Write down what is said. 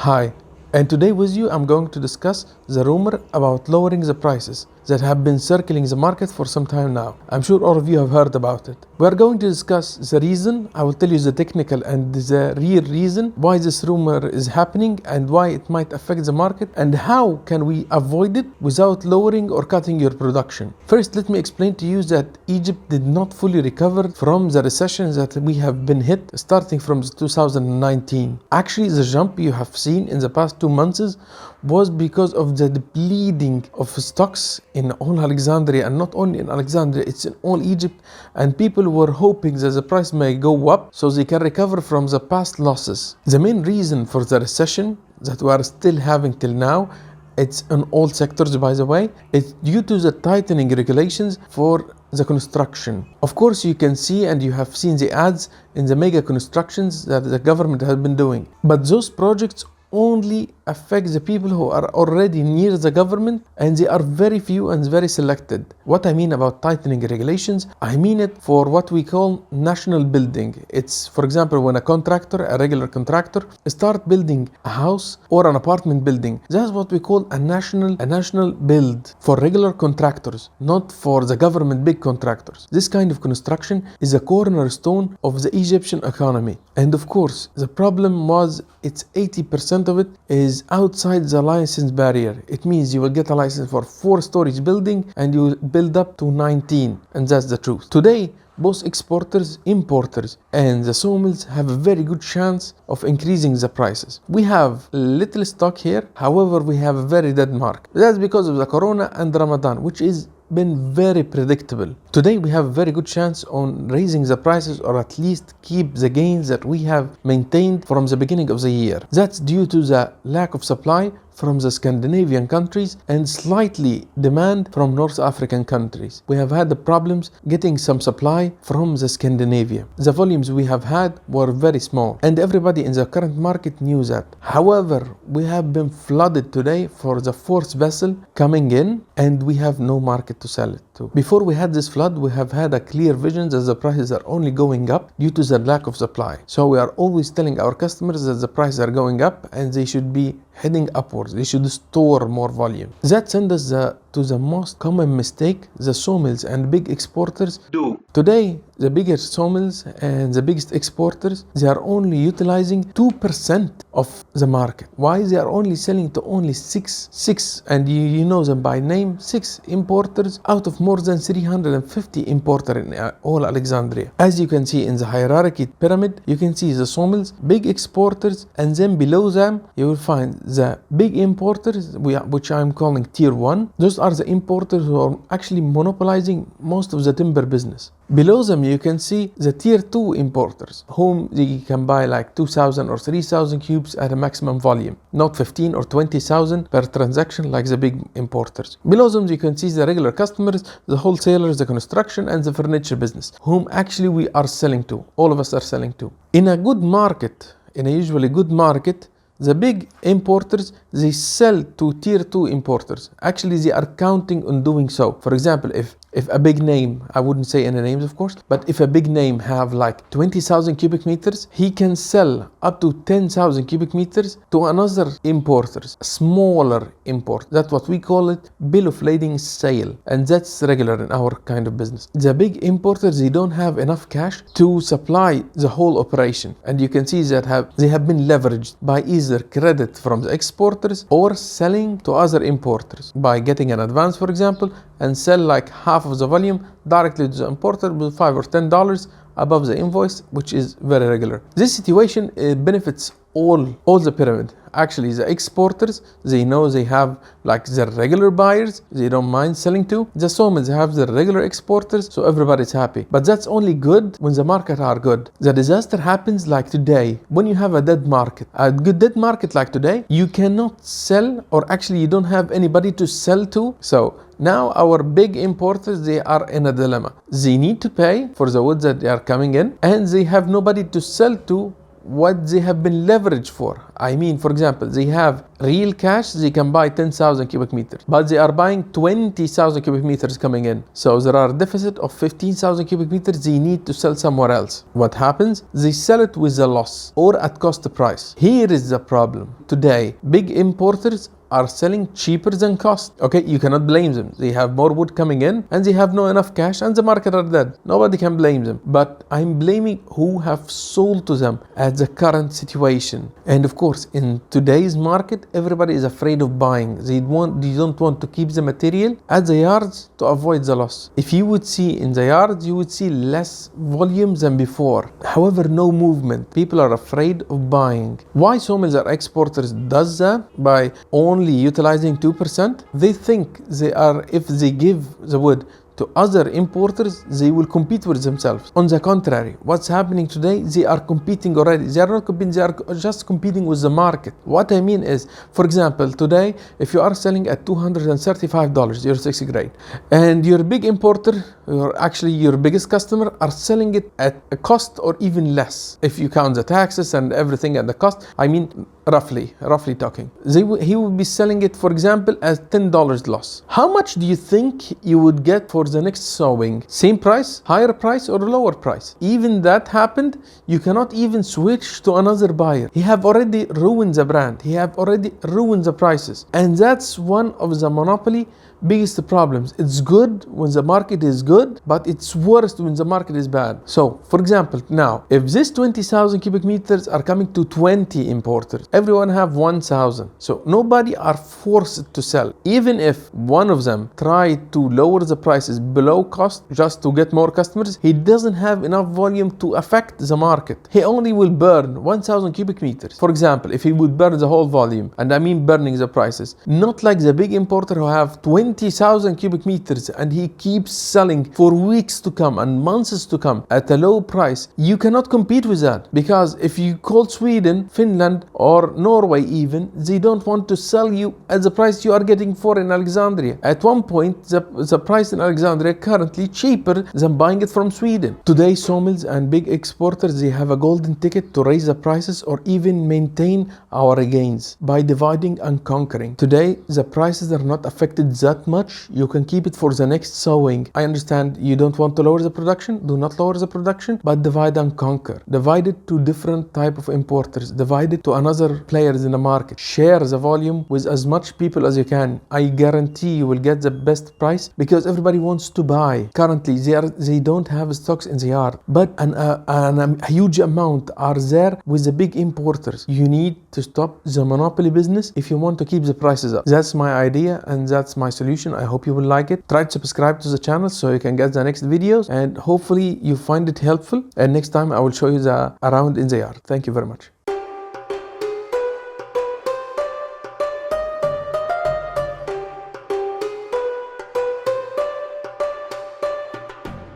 Hi, and today with you I'm going to discuss the rumor about lowering the prices that have been circling the market for some time now. I'm sure all of you have heard about it. We are going to discuss the reason. I will tell you the technical and the real reason why this rumor is happening and why it might affect the market and how can we avoid it without lowering or cutting your production. First, let me explain to you that Egypt did not fully recover from the recession that we have been hit starting from 2019. Actually, the jump you have seen in the past 2 months was because of the depleting of stocks in all Alexandria, and not only in Alexandria, it's in all Egypt, and people were hoping that the price may go up so they can recover from the past losses. The main reason for the recession that we are still having till now, it's in all sectors by the way, it's due to the tightening regulations for the construction. Of course, you can see and you have seen the ads in the mega constructions that the government has been doing, but those projects only affect the people who are already near the government, and they are very few and very selected. What I mean about tightening regulations, I mean it for what we call national building. It's, for example, when a regular contractor start building a house or an apartment building, that's what we call a national build for regular contractors, not for the government big contractors. This kind of construction is a cornerstone of the Egyptian economy. And of course, the problem was it's 80% of it is outside the license barrier. It means you will get a license for 4-story building and you will build up to 19, and that's the truth. Today, both exporters, importers, and the sawmills have a very good chance of increasing the prices. We have little stock here, however, we have a very dead market. That's because of the Corona and Ramadan, which is been very predictable. Today we have a very good chance on raising the prices, or at least keep the gains that we have maintained from the beginning of the year. That's due to the lack of supply from the Scandinavian countries and slightly demand from North African countries. We have had the problems getting some supply from the Scandinavia. The volumes we have had were very small, and everybody in the current market knew that. However, we have been flooded today for the 4th vessel coming in, and we have no market to sell it to. Before we had this flood, we have had a clear vision that the prices are only going up due to the lack of supply. So we are always telling our customers that the prices are going up and they should be heading upwards. They should store more volume. That sends us to the most common mistake the sawmills and big exporters do. Today, the biggest sawmills and the biggest exporters, they are only utilizing 2% of the market. Why? They are only selling to only six, and you know them by name, 6 importers out of more than 350 importers in all Alexandria. As you can see in the hierarchy pyramid, you can see the sawmills, big exporters, and then below them you will find the big importers, which I'm calling tier 1. Those are the importers who are actually monopolizing most of the timber business. Below them you can see the tier 2 importers, whom they can buy like 2,000 or 3,000 cubes at a maximum volume, not 15 or 20,000 per transaction like the big importers. Below them you can see the regular customers, the wholesalers, the construction and the furniture business, whom actually we are selling to, all of us are selling to. In a good market, in a usually good market, the big importers, they sell to tier 2 importers. Actually, they are counting on doing so. For example, if a big name, I wouldn't say any names of course, but if a big name have like 20,000 cubic meters, he can sell up to 10,000 cubic meters to another importers, smaller import. That's what we call it, bill of lading sale. And that's regular in our kind of business. The big importers, they don't have enough cash to supply the whole operation. And you can see that they have been leveraged by either credit from the exporters or selling to other importers by getting an advance, for example, and sell like half of the volume directly to the importer with $5 or $10 above the invoice, which is very regular. This situation benefits all the pyramid. Actually, the exporters, they know they have like their regular buyers, they don't mind selling to. The sawmills have their regular exporters, so everybody's happy. But that's only good when the market are good. The disaster happens like today, when you have a dead market. A good dead market like today, you cannot sell, or actually you don't have anybody to sell to. So now our big importers, they are in a dilemma. They need to pay for the wood that they are coming in, and they have nobody to sell to what they have been leveraged for. I mean, for example, they have real cash, they can buy 10,000 cubic meters, but they are buying 20,000 cubic meters coming in. So there are a deficit of 15,000 cubic meters they need to sell somewhere else. What happens? They sell it with a loss or at cost price. Here is the problem. Today, big importers are selling cheaper than cost. Okay, you cannot blame them. They have more wood coming in and they have no enough cash and the market are dead. Nobody can blame them. But I'm blaming who have sold to them at the current situation. And of course, in today's market, everybody is afraid of buying. They don't want to keep the material at the yards to avoid the loss. If you would see in the yards, you would see less volume than before. However, no movement. People are afraid of buying. Why sawmills or exporters does that? By only utilizing 2%, they think if they give the wood to other importers, they will compete with themselves. On the contrary, what's happening today, they are competing already. They are not competing, they are just competing with the market. What I mean is, for example, today, if you are selling at $235, your 6 grade, and your big importer, or actually your biggest customer, are selling it at a cost or even less. If you count the taxes and everything and the cost, I mean, roughly talking. He would be selling it, for example, as $10 loss. How much do you think you would get for the next sowing? Same price, higher price, or lower price? Even that happened, you cannot even switch to another buyer. He have already ruined the brand. He have already ruined the prices. And that's one of the monopoly biggest problems. It's good when the market is good, but it's worse when the market is bad. So, for example, now, if this 20,000 cubic meters are coming to 20 importers, everyone have 1,000. So nobody are forced to sell. Even if one of them try to lower the prices below cost just to get more customers, he doesn't have enough volume to affect the market. He only will burn 1,000 cubic meters. For example, if he would burn the whole volume, and I mean burning the prices, not like the big importer who have 20,000 cubic meters and he keeps selling for weeks to come and months to come at a low price. You cannot compete with that, because if you call Sweden, Finland, or Norway even, they don't want to sell you at the price you are getting for in Alexandria. At one point, the price in Alexandria currently cheaper than buying it from Sweden. Today, sawmills and big exporters, they have a golden ticket to raise the prices or even maintain our gains by dividing and conquering. Today, the prices are not affected that much. You can keep it for the next sowing. I understand you don't want to lower the production. Do not lower the production, but divide and conquer. Divide it to different type of importers. Divide it to another players in the market. Share the volume with as much people as you can. I guarantee you will get the best price, because everybody wants to buy. Currently, they don't have stocks in the yard, but a huge amount are there with the big importers. You need to stop the monopoly business if you want to keep the prices up. That's my idea and that's my solution. I hope you will like it. Try to subscribe to the channel so you can get the next videos, and hopefully you find it helpful. And next time I will show you the around in the yard. Thank you very much.